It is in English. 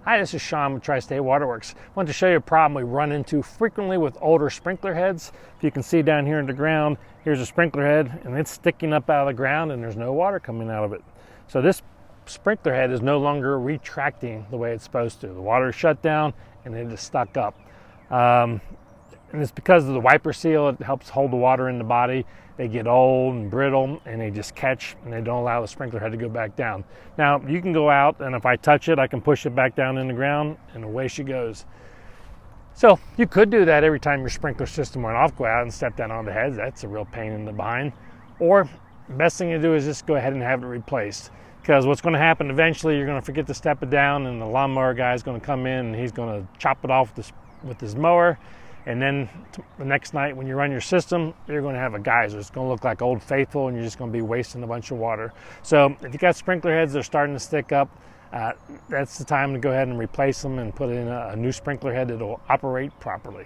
Hi, this is Sean with Tri-State Waterworks. I want to show you a problem we run into frequently with older sprinkler heads. If you can see down here in the ground, here's a sprinkler head and it's sticking up out of the ground and there's no water coming out of it. So this sprinkler head is no longer retracting the way it's supposed to. The water is shut down and it is stuck up. And it's because of the wiper seal. It helps hold the water in the body. They get old and brittle and they just catch and they don't allow the sprinkler head to go back down. Now you can go out and if I touch it, I can push it back down in the ground and away she goes. So you could do that every time your sprinkler system went off. Go out and step down on the heads. That's a real pain in the behind. Or the best thing to do is just go ahead and have it replaced. Because what's going to happen eventually, you're going to forget to step it down and the lawnmower guy is going to come in and he's going to chop it off with his mower. And then the next night when you run your system, you're going to have a geyser. It's going to look like Old Faithful and you're just going to be wasting a bunch of water. So if you got sprinkler heads that are starting to stick up, that's the time to go ahead and replace them and put in a new sprinkler head that will operate properly.